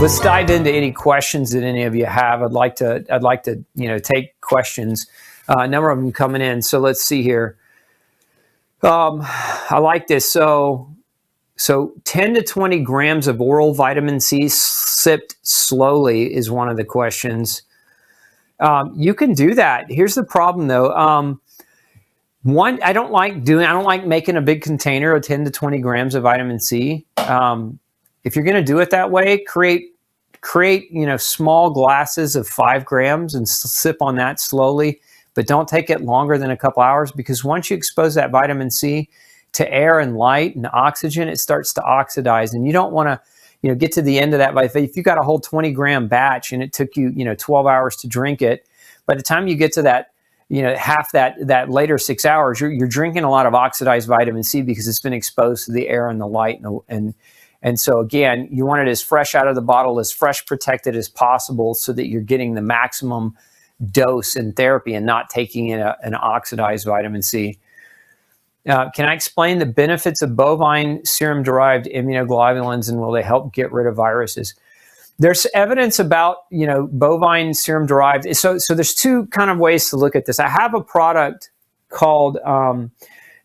Let's dive into any questions that any of you have. I'd like to take questions. A number of them coming in. So let's see here. I like this. So 10 to 20 grams of oral vitamin C sipped slowly is one of the questions. You can do that. Here's the problem though. One, I don't like making a big container of 10 to 20 grams of vitamin C. If you're going to do it that way, create small glasses of 5 grams and sip on that slowly, but don't take it longer than a couple hours, because once you expose that vitamin C to air and light and oxygen, it starts to oxidize, and you don't want to get to the end of that. If you got a whole 20 gram batch and it took you 12 hours to drink it, by the time you get to that half that later 6 hours, you're drinking a lot of oxidized vitamin C because it's been exposed to the air and the light and so again, you want it as fresh out of the bottle, as fresh protected as possible, so that you're getting the maximum dose in therapy and not taking in an oxidized vitamin C. Can I explain the benefits of bovine serum derived immunoglobulins, and will they help get rid of viruses? There's evidence about bovine serum derived. So there's two kind of ways to look at this. I have a product called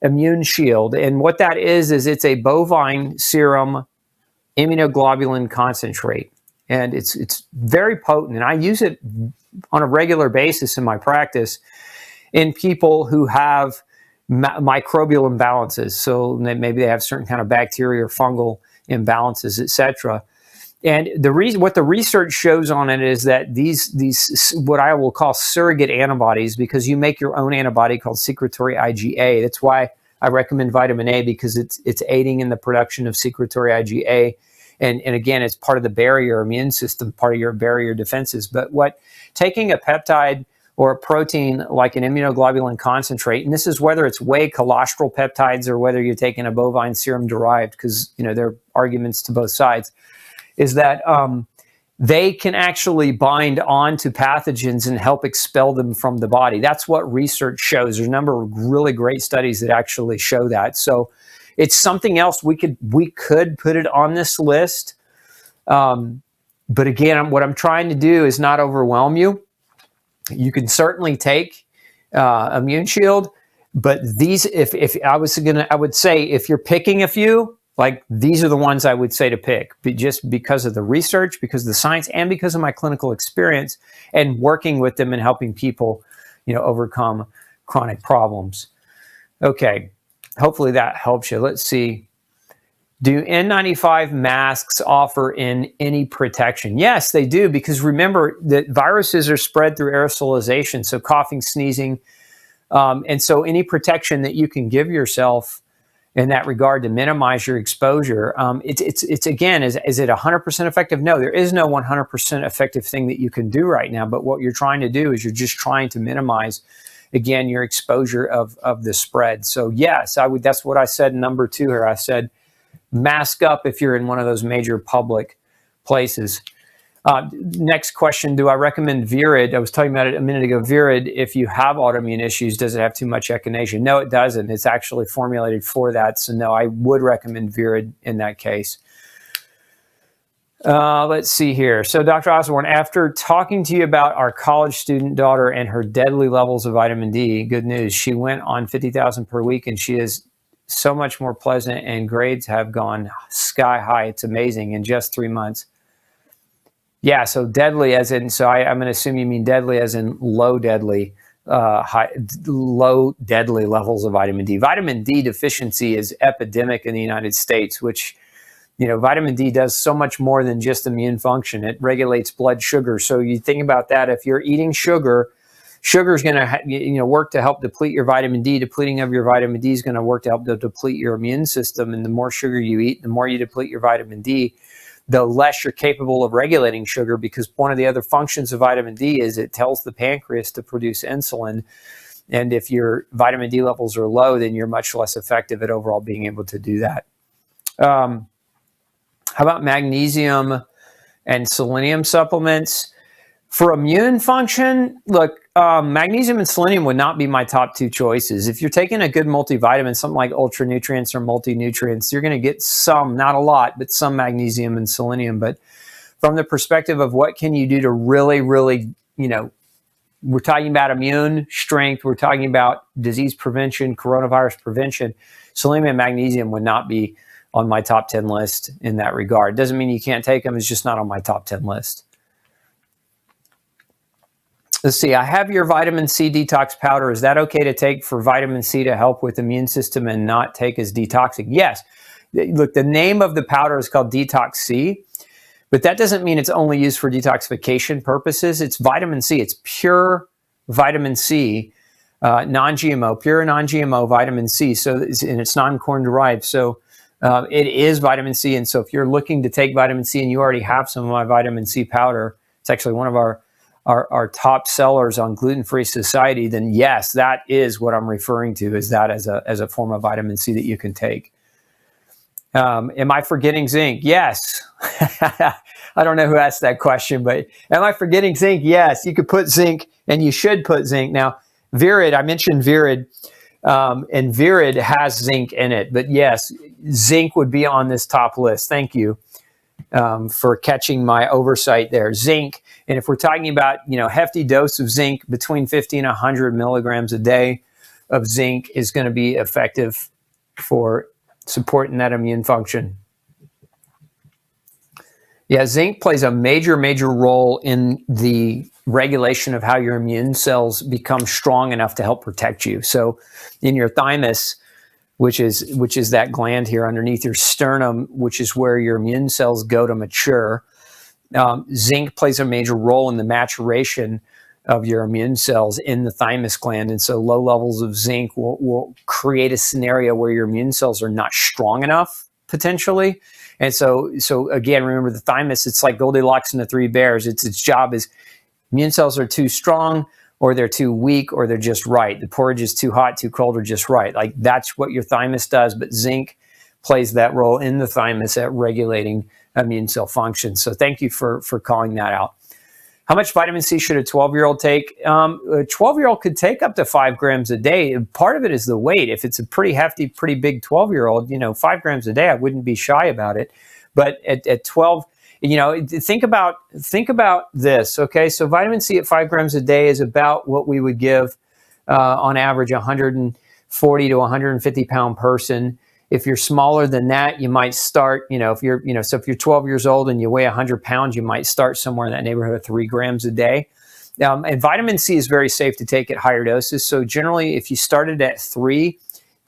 Immune Shield, and what that is it's a bovine serum immunoglobulin concentrate, and it's very potent, and I use it on a regular basis in my practice in people who have microbial imbalances. So maybe they have certain kind of bacteria or fungal imbalances, etc. And what the research shows on it is that these what I will call surrogate antibodies, because you make your own antibody called secretory IgA. That's why I recommend vitamin A, because it's aiding in the production of secretory IgA. And again, it's part of the barrier immune system, part of your barrier defenses. But taking a peptide or a protein like an immunoglobulin concentrate, and this is whether it's whey cholesterol peptides or whether you're taking a bovine serum derived, because there are arguments to both sides, is that they can actually bind onto pathogens and help expel them from the body. That's what research shows. There's a number of really great studies that actually show that. So it's something else we could put it on this list. But again, what I'm trying to do is not overwhelm you. You can certainly take Immune Shield, but these, I would say if you're picking a few, like these are the ones I would say to pick, just because of the research, because of the science, and because of my clinical experience and working with them and helping people, overcome chronic problems. Okay, hopefully that helps you. Let's see. Do N-95 masks offer any protection? Yes, they do, because remember that viruses are spread through aerosolization, so coughing, sneezing, and so any protection that you can give yourself in that regard to minimize your exposure. It's again, is it 100% effective? No, there is no 100% effective thing that you can do right now. But what you're trying to do is you're just trying to minimize, again, your exposure of the spread. So yes, I would. That's what I said. Number 2 here, I said mask up if you're in one of those major public places. Next question, do I recommend Virid? I was talking about it a minute ago. Virid, if you have autoimmune issues, does it have too much echinacea? No, it doesn't. It's actually formulated for that. So no, I would recommend Virid in that case. Let's see here. So Dr. Osborne, after talking to you about our college student daughter and her deadly levels of vitamin D, good news, she went on 50,000 per week, and she is so much more pleasant, and grades have gone sky high. It's amazing in just 3 months. Yeah, so deadly as in, so I'm going to assume you mean deadly as in low deadly levels of vitamin D. Vitamin D deficiency is epidemic in the United States, which, vitamin D does so much more than just immune function. It regulates blood sugar. So you think about that. If you're eating sugar is going to work to help deplete your vitamin D. Depleting of your vitamin D is going to work to help to deplete your immune system. And the more sugar you eat, the more you deplete your vitamin D, the less you're capable of regulating sugar, because one of the other functions of vitamin D is it tells the pancreas to produce insulin. And if your vitamin D levels are low, then you're much less effective at overall being able to do that. How about magnesium and selenium supplements? For immune function, look, magnesium and selenium would not be my top 2 choices. If you're taking a good multivitamin, something like Ultra Nutrients or Multi-Nutrients, you're going to get some, not a lot, but some magnesium and selenium. But from the perspective of what can you do to really, really, we're talking about immune strength, we're talking about disease prevention, coronavirus prevention, selenium and magnesium would not be on my top 10 list in that regard. Doesn't mean you can't take them, it's just not on my top 10 list. Let's see, I have your vitamin C detox powder. Is that okay to take for vitamin C to help with immune system and not take as detoxing? Yes. Look, the name of the powder is called Detox C, but that doesn't mean it's only used for detoxification purposes. It's vitamin C. It's pure vitamin C, non-GMO, pure non-GMO vitamin C. So, and it's non-corn derived. So it is vitamin C. And so if you're looking to take vitamin C and you already have some of my vitamin C powder, it's actually one of our top sellers on Gluten-Free Society, then yes, that is what I'm referring to, is that as a form of vitamin C that you can take. Am I forgetting zinc? Yes. I don't know who asked that question, but am I forgetting zinc? Yes, you could put zinc, and you should put zinc. Now, Virid, I mentioned Virid, and Virid has zinc in it, but yes, zinc would be on this top list. Thank you for catching my oversight there. Zinc, and if we're talking about, hefty dose of zinc, between 50 and 100 milligrams a day of zinc is going to be effective for supporting that immune function. Yeah, zinc plays a major, major role in the regulation of how your immune cells become strong enough to help protect you. So in your thymus, which is that gland here underneath your sternum, which is where your immune cells go to mature, zinc plays a major role in the maturation of your immune cells in the thymus gland. And so low levels of zinc will create a scenario where your immune cells are not strong enough, potentially. And so again, remember the thymus, it's like Goldilocks and the Three Bears. Its job is immune cells are too strong, or they're too weak, or they're just right. The porridge is too hot, too cold, or just right. Like that's what your thymus does, but zinc plays that role in the thymus at regulating immune cell function. So thank you for calling that out. How much vitamin C should a 12-year-old take? A 12-year-old could take up to 5 grams a day. Part of it is the weight. If it's a pretty hefty, pretty big 12-year-old, 5 grams a day, I wouldn't be shy about it. But at 12, think about this, okay? So vitamin C at 5 grams a day is about what we would give on average 140 to 150 pound person. If you're smaller than that, you might start, if you're 12 years old and you weigh 100 pounds, you might start somewhere in that neighborhood of 3 grams a day. And vitamin C is very safe to take at higher doses. So generally, if you started at 3,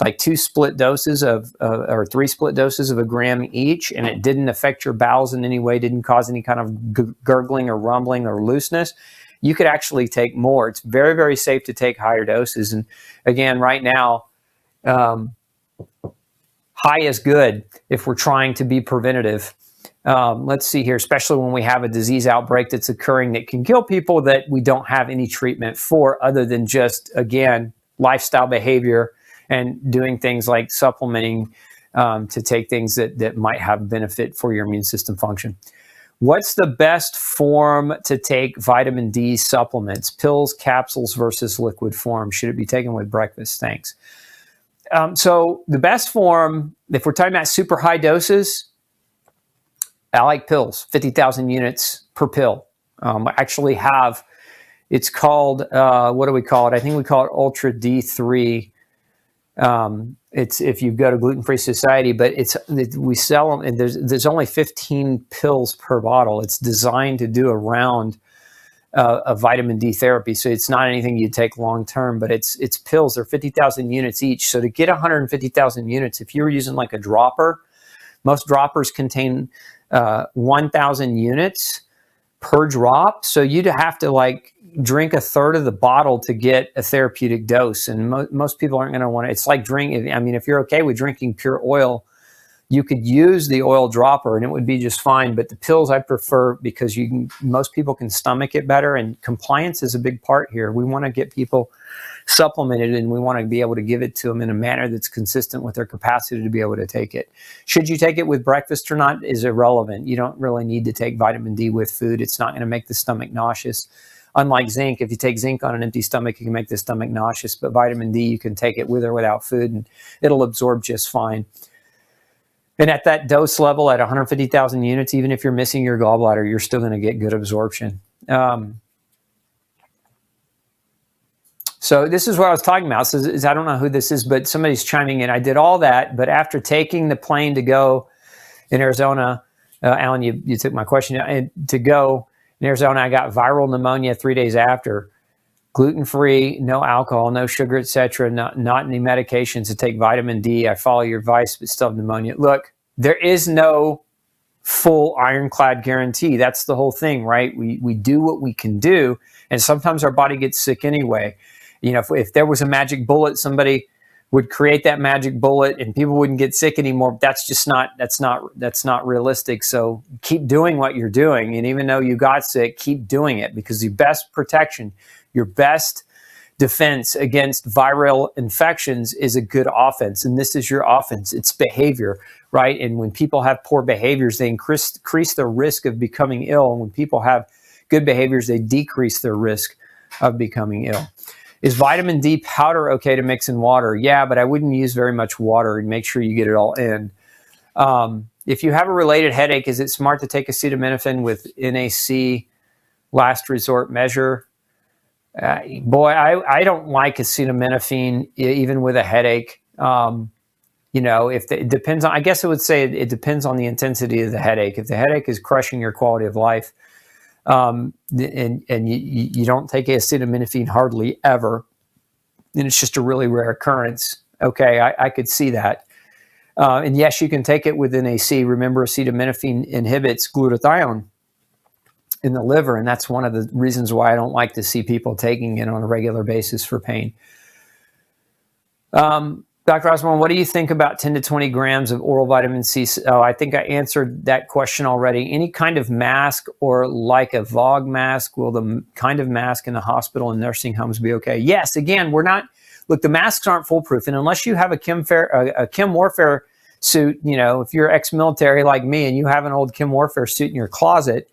like 2 split doses or 3 split doses of a gram each, and it didn't affect your bowels in any way, didn't cause any kind of gurgling or rumbling or looseness, you could actually take more. It's very, very safe to take higher doses. And again, right now, high is good if we're trying to be preventative. Let's see here, especially when we have a disease outbreak that's occurring that can kill people that we don't have any treatment for, other than just, again, lifestyle behavior and doing things like supplementing to take things that might have benefit for your immune system function. What's the best form to take vitamin D supplements? Pills, capsules versus liquid form? Should it be taken with breakfast? Thanks. So the best form, if we're talking about super high doses, I like pills, 50,000 units per pill. I actually have, it's called, what do we call it? I think we call it Ultra D3. It's, if you go to Gluten-Free Society, but we sell them, and there's only 15 pills per bottle. It's designed to do a round of vitamin D therapy. So it's not anything you take long term, but it's pills. They're 50,000 units each. So to get 150,000 units, if you were using like a dropper, most droppers contain 1,000 units per drop. So you'd have to like drink a third of the bottle to get a therapeutic dose. And most people aren't going to want to. It's like drinking. I mean, if you're okay with drinking pure oil, you could use the oil dropper and it would be just fine. But the pills I prefer, because most people can stomach it better, and compliance is a big part here. We want to get people supplemented, and we want to be able to give it to them in a manner that's consistent with their capacity to be able to take it. Should you take it with breakfast or not is irrelevant. You don't really need to take vitamin D with food. It's not going to make the stomach nauseous. Unlike zinc, if you take zinc on an empty stomach, it can make the stomach nauseous. But vitamin D, you can take it with or without food, and it'll absorb just fine. And at that dose level, at 150,000 units, even if you're missing your gallbladder, you're still going to get good absorption. So this is what I was talking about. So I don't know who this is, but somebody's chiming in. I did all that, but after taking the plane to go in Arizona, Alan, you took my question, and to go in Arizona, I got viral pneumonia 3 days after. Gluten-free, no alcohol, no sugar, etc. Not any medications to take vitamin D. I follow your advice, but still have pneumonia. Look, there is no full ironclad guarantee. That's the whole thing, right? We do what we can do, and sometimes our body gets sick anyway. You know, if there was a magic bullet, somebody would create that magic bullet and people wouldn't get sick anymore. That's not realistic. So keep doing what you're doing. And even though you got sick, keep doing it, because the best protection, your best defense against viral infections is a good offense. And this is your offense. It's behavior, right? And when people have poor behaviors, they increase their risk of becoming ill. And when people have good behaviors, they decrease their risk of becoming ill. Is vitamin D powder okay to mix in water? Yeah, but I wouldn't use very much water, and make sure you get it all in. If you have a related headache, is it smart to take acetaminophen with NAC last resort measure? Boy, I don't like acetaminophen even with a headache. You know, it depends on, I guess I would say it depends on the intensity of the headache. If the headache is crushing your quality of life, and you don't take acetaminophen hardly ever, and it's just a really rare occurrence, okay, I could see that. And yes, you can take it with NAC. Remember, acetaminophen inhibits glutathione in the liver, and that's one of the reasons why I don't like to see people taking it on a regular basis for pain. Dr. Osborne, what do you think about 10 to 20 grams of oral vitamin C? Oh, I think I answered that question already. Any kind of mask, or like a VOG mask, will the kind of mask in the hospital and nursing homes be okay? Yes, again, look, the masks aren't foolproof. And unless you have a chem warfare suit, you know, if you're ex-military like me and you have an old chem warfare suit in your closet,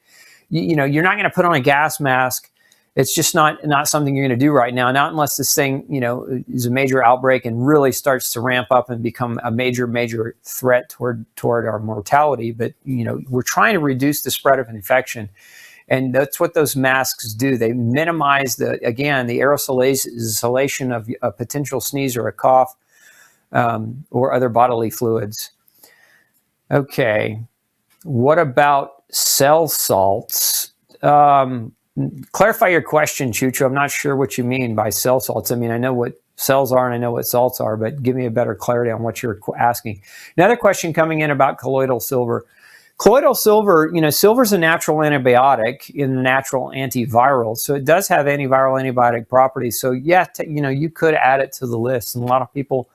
you know, you're not going to put on a gas mask. It's just not something you're going to do right now, not unless this thing, you know, is a major outbreak and really starts to ramp up and become a major threat toward our mortality. But, you know, we're trying to reduce the spread of infection, and that's what those masks do. They minimize the aerosolation of a potential sneeze or a cough, or other bodily fluids. Okay, what about cell salts? Clarify your question, Chucho. I'm not sure what you mean by cell salts. I mean, I know what cells are and I know what salts are, but give me a better clarity on what you're asking. Another question coming in about colloidal silver. Colloidal silver, you know, silver is a natural antibiotic and a natural antiviral, so it does have antiviral, antibiotic properties. So yeah, you know, you could add it to the list, and a lot of people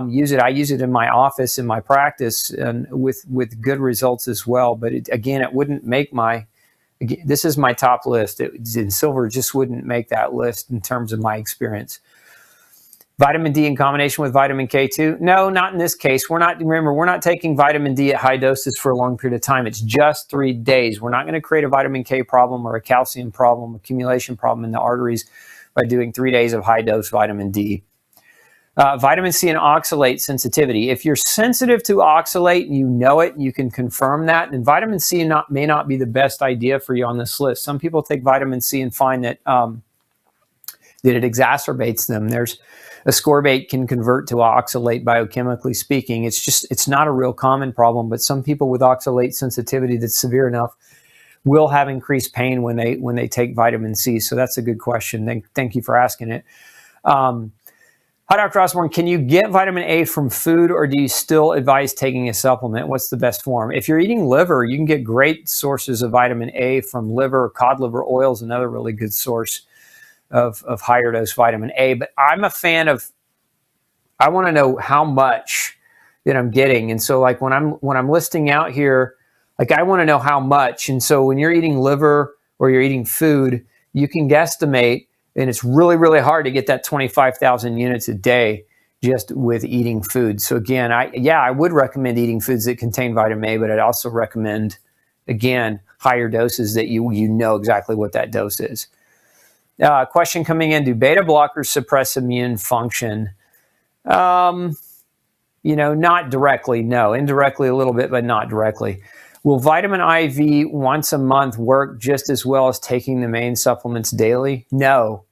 use it. I use it in my office, in my practice, and with good results as well. But it wouldn't make my this is my top list. Silver just wouldn't make that list in terms of my experience. Vitamin D in combination with vitamin K2? No, not in this case. Remember, we're not taking vitamin D at high doses for a long period of time. It's just 3 days. We're not going to create a vitamin K problem or a calcium problem, accumulation problem in the arteries by doing 3 days of high dose vitamin D. Vitamin C and oxalate sensitivity. If you're sensitive to oxalate and you know it, you can confirm that. And vitamin C may not be the best idea for you on this list. Some people take vitamin C and find that it exacerbates them. There's ascorbate can convert to oxalate biochemically speaking. It's not a real common problem, but some people with oxalate sensitivity that's severe enough will have increased pain when they take vitamin C. So that's a good question. Thank you for asking it. Hi, Dr. Osborne. Can you get vitamin A from food, or do you still advise taking a supplement? What's the best form? If you're eating liver, you can get great sources of vitamin A from liver. Cod liver oil is another really good source of higher dose vitamin A. But I'm a fan of, I want to know how much that I'm getting. And so like when I'm listing out here, like I want to know how much. And so when you're eating liver or you're eating food, you can guesstimate. And it's really, really hard to get that 25,000 units a day just with eating food. So again, I would recommend eating foods that contain vitamin A, but I'd also recommend, again, higher doses that you know exactly what that dose is. Question coming in, do beta blockers suppress immune function? Not directly, no. Indirectly a little bit, but not directly. Will vitamin IV once a month work just as well as taking the main supplements daily? No.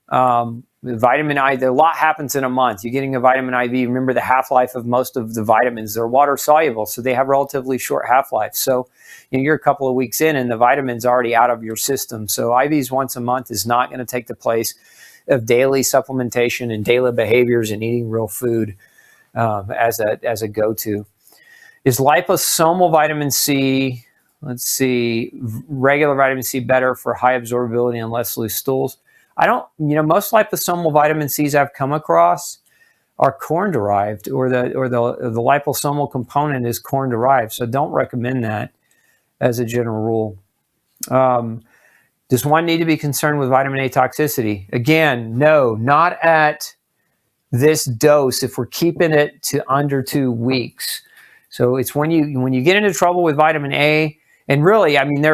Vitamin I, a lot happens in a month. You're getting a vitamin IV. Remember the half-life of most of the vitamins. They're water soluble, so they have relatively short half-life. So you're a couple of weeks in and the vitamin's already out of your system. So IVs once a month is not going to take the place of daily supplementation and daily behaviors and eating real food as a go-to. Is liposomal vitamin C, let's see, regular vitamin C better for high absorbability and less loose stools? I don't, most liposomal vitamin Cs I've come across are corn derived, or the liposomal component is corn derived. So don't recommend that as a general rule. Does one need to be concerned with vitamin A toxicity? Again, no, not at this dose if we're keeping it to under 2 weeks. So it's when you get into trouble with vitamin A, and really, I mean,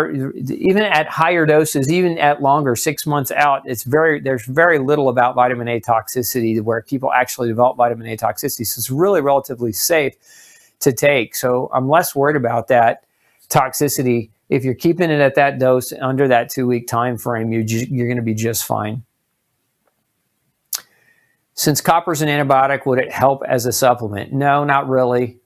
even at higher doses, even at longer, 6 months out, there's very little about vitamin A toxicity where people actually develop vitamin A toxicity. So it's really relatively safe to take. So I'm less worried about that toxicity. If you're keeping it at that dose under that 2-week time frame, you're going to be just fine. Since copper is an antibiotic, would it help as a supplement? No, not really.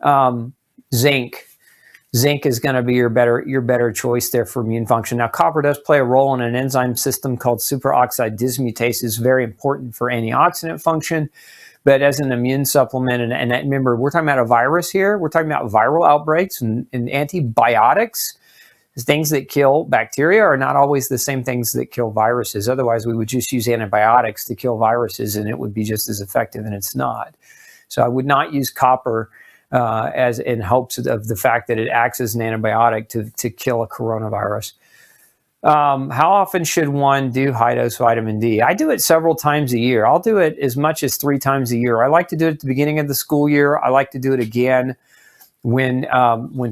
Zinc is going to be your better choice there for immune function. Now, copper does play a role in an enzyme system called superoxide dismutase. It's very important for antioxidant function, but as an immune supplement, and remember, we're talking about a virus here. We're talking about viral outbreaks and antibiotics. Things that kill bacteria are not always the same things that kill viruses. Otherwise, we would just use antibiotics to kill viruses, and it would be just as effective, and it's not. So I would not use copper as in hopes of the fact that it acts as an antibiotic to kill a coronavirus. How often should one do high-dose vitamin D? I do it several times a year. I'll do it as much as 3 times a year. I like to do it at the beginning of the school year. I like to do it again when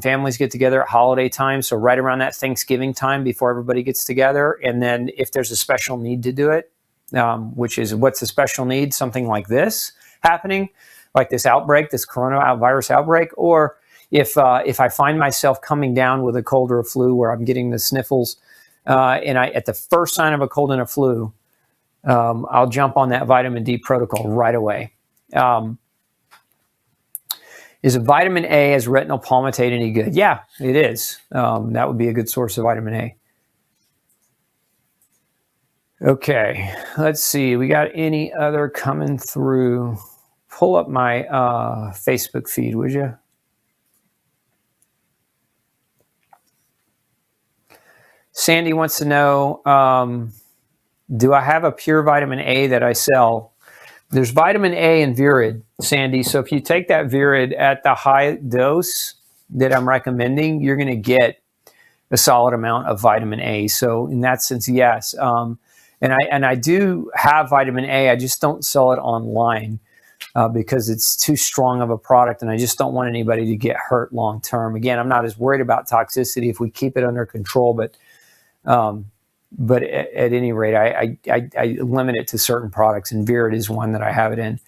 families get together at holiday time, so right around that Thanksgiving time before everybody gets together. And then if there's a special need to do it, which is what's the special need? Something like this happening, like this outbreak, this coronavirus outbreak, or if I find myself coming down with a cold or a flu where I'm getting the sniffles, and at the first sign of a cold and a flu, I'll jump on that vitamin D protocol right away. Is a vitamin A as retinol palmitate any good? Yeah, it is. That would be a good source of vitamin A. Okay, let's see. We got any other coming through? Pull up my Facebook feed, would you? Sandy wants to know, do I have a pure vitamin A that I sell? There's vitamin A in Virid, Sandy. So if you take that Virid at the high dose that I'm recommending, you're going to get a solid amount of vitamin A. So in that sense, yes. And I do have vitamin A. I just don't sell it online because it's too strong of a product, and I just don't want anybody to get hurt long term. Again, I'm not as worried about toxicity if we keep it under control, but at any rate, I limit it to certain products, and Virid is one that I have it in.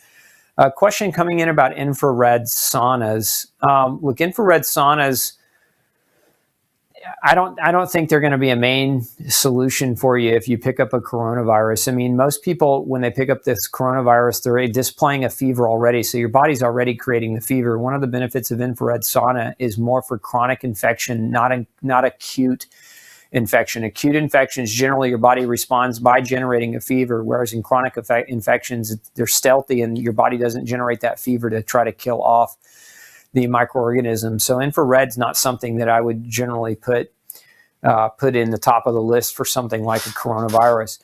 A question coming in about infrared saunas. Look, infrared saunas, I don't think they're going to be a main solution for you if you pick up a coronavirus. I mean, most people, when they pick up this coronavirus, they're displaying a fever already, so your body's already creating the fever. One of the benefits of infrared sauna is more for chronic infection, not acute infection. Acute infections, generally your body responds by generating a fever, whereas in chronic infections, they're stealthy and your body doesn't generate that fever to try to kill off the microorganisms. So infrared's not something that I would generally put in the top of the list for something like a coronavirus.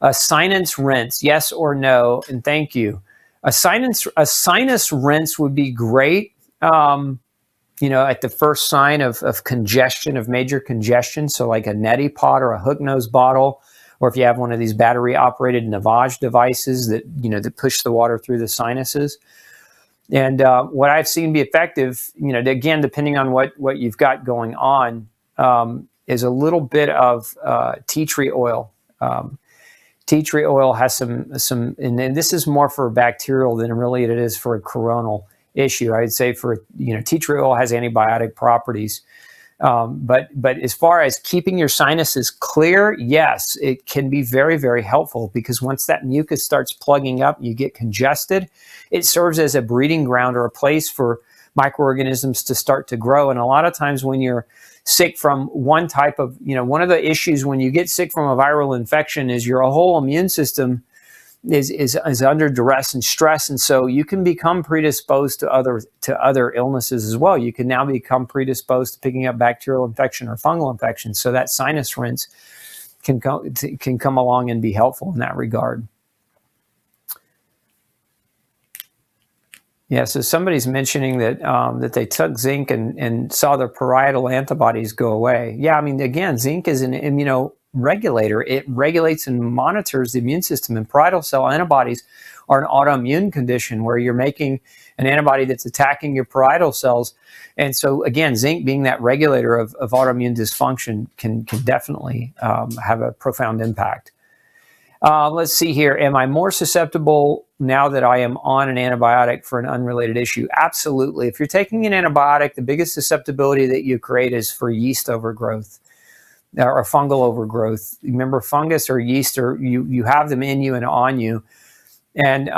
A sinus rinse, yes or no? And thank you. A sinus rinse would be great. At the first sign of congestion, of major congestion, so like a neti pot or a hook nose bottle, or if you have one of these battery-operated Navage devices that push the water through the sinuses. And what I've seen be effective, again, depending on what you've got going on, is a little bit of tea tree oil. Tea tree oil has some, and this is more for bacterial than really it is for a coronal. issue. I would say for, tea tree oil has antibiotic properties. But as far as keeping your sinuses clear, yes, it can be very, very helpful, because once that mucus starts plugging up, you get congested. It serves as a breeding ground or a place for microorganisms to start to grow. And a lot of times when you're sick from one type of, one of the issues when you get sick from a viral infection is your whole immune system is under duress and stress, and so you can become predisposed to other illnesses as well. You can now become predisposed to picking up bacterial infection or fungal infection. So that sinus rinse can come along and be helpful in that regard. Yeah, so somebody's mentioning that that they took zinc and saw their parietal antibodies go away. Yeah, I mean, again, zinc is an immunoregulator. It regulates and monitors the immune system, and parietal cell antibodies are an autoimmune condition where you're making an antibody that's attacking your parietal cells. And so, again, zinc being that regulator of autoimmune dysfunction can definitely have a profound impact. Let's see here. Am I more susceptible now that I am on an antibiotic for an unrelated issue? Absolutely. If you're taking an antibiotic, the biggest susceptibility that you create is for yeast overgrowth or fungal overgrowth. Remember, fungus or yeast, or you have them in you and on you, and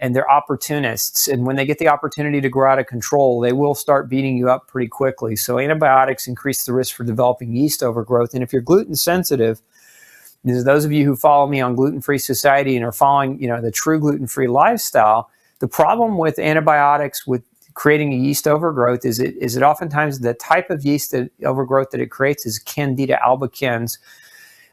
they're opportunists. And when they get the opportunity to grow out of control, they will start beating you up pretty quickly. So antibiotics increase the risk for developing yeast overgrowth. And if you're gluten sensitive, those of you who follow me on Gluten-Free Society and are following, the true gluten-free lifestyle, the problem with antibiotics with creating a yeast overgrowth is it oftentimes the type of yeast overgrowth that it creates is Candida albicans,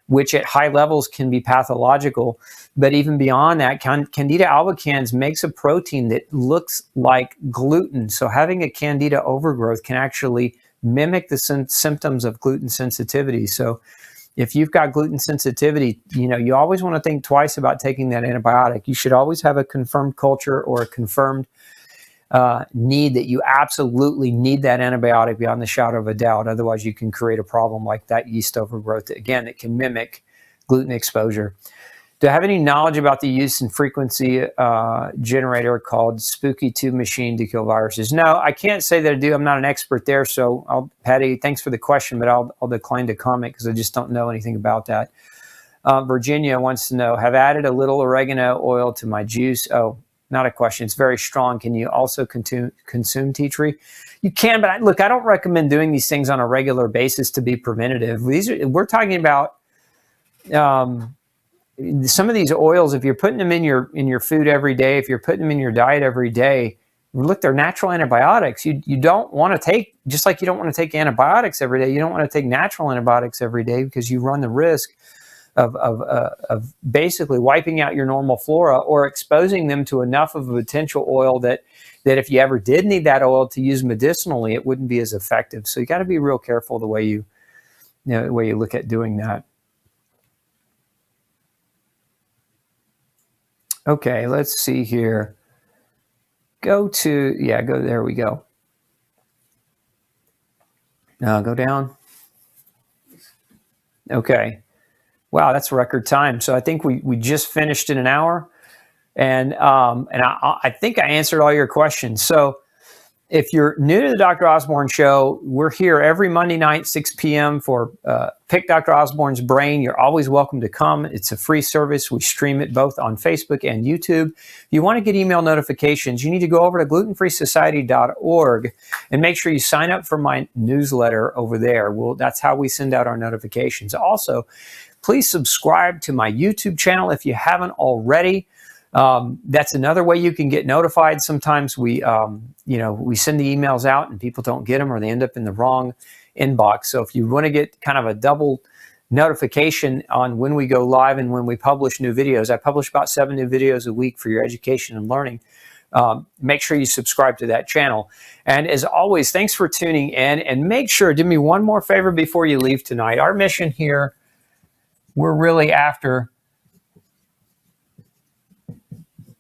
which at high levels can be pathological. But even beyond that, Candida albicans makes a protein that looks like gluten. So having a Candida overgrowth can actually mimic the symptoms of gluten sensitivity. So if you've got gluten sensitivity, you always want to think twice about taking that antibiotic. You should always have a confirmed culture or a confirmed need that you absolutely need that antibiotic beyond the shadow of a doubt. Otherwise, you can create a problem like that yeast overgrowth. Again, it can mimic gluten exposure. Do I have any knowledge about the use and frequency generator called Spooky Tube Machine to kill viruses? No, I can't say that I do. I'm not an expert there. So, Patty, thanks for the question, but I'll decline to comment because I just don't know anything about that. Virginia wants to know, have added a little oregano oil to my juice. Oh, not a question. It's very strong. Can you also consume tea tree? You can, but look, I don't recommend doing these things on a regular basis to be preventative. We're talking about some of these oils. If you're putting them in your food every day, if you're putting them in your diet every day, look, they're natural antibiotics. You don't want to take, just like you don't want to take antibiotics every day, you don't want to take natural antibiotics every day because you run the risk of basically wiping out your normal flora or exposing them to enough of a potential oil that if you ever did need that oil to use medicinally, it wouldn't be as effective. So you got to be real careful the way you look at doing that. Okay, let's see here. There we go. Go down. Okay. Wow, that's record time. So I think we just finished in an hour, and I think I answered all your questions. So if you're new to the Dr. Osborne Show, we're here every Monday night, 6 p.m. for Pick Dr. Osborne's Brain. You're always welcome to come. It's a free service. We stream it both on Facebook and YouTube. If you want to get email notifications, you need to go over to glutenfreesociety.org and make sure you sign up for my newsletter over there. That's how we send out our notifications. Also, please subscribe to my YouTube channel if you haven't already. That's another way you can get notified. Sometimes we send the emails out and people don't get them, or they end up in the wrong inbox. So if you want to get kind of a double notification on when we go live and when we publish new videos, I publish about 7 new videos a week for your education and learning. Make sure you subscribe to that channel. And as always, thanks for tuning in, and make sure, do me one more favor before you leave tonight. Our mission here, we're really after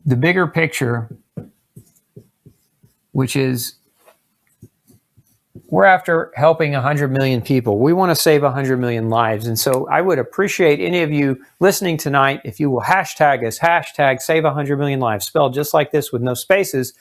the bigger picture, which is we're after helping 100 million people. We want to save 100 million lives. And so I would appreciate any of you listening tonight if you will hashtag us, hashtag save 100 million lives, spelled just like this with no spaces.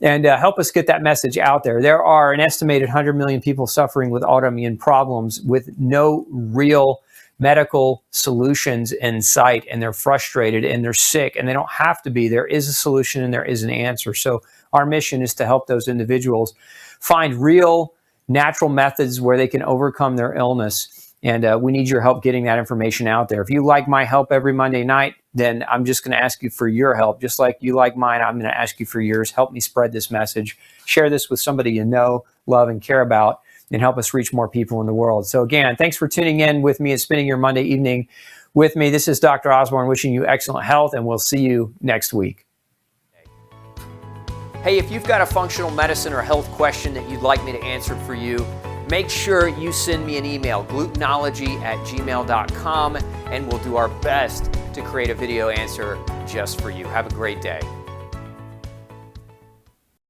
and help us get that message out there. There are an estimated 100 million people suffering with autoimmune problems with no real medical solutions in sight, and they're frustrated and they're sick, and they don't have to be. There is a solution and there is an answer. So our mission is to help those individuals find real natural methods where they can overcome their illness. And we need your help getting that information out there. If you like my help every Monday night, then I'm just going to ask you for your help. Just like you like mine, I'm going to ask you for yours. Help me spread this message. Share this with somebody you know, love, and care about, and help us reach more people in the world. So again, thanks for tuning in with me and spending your Monday evening with me. This is Dr. Osborne wishing you excellent health, and we'll see you next week. Hey, if you've got a functional medicine or health question that you'd like me to answer for you, make sure you send me an email, glutenology@gmail.com, and we'll do our best to create a video answer just for you. Have a great day.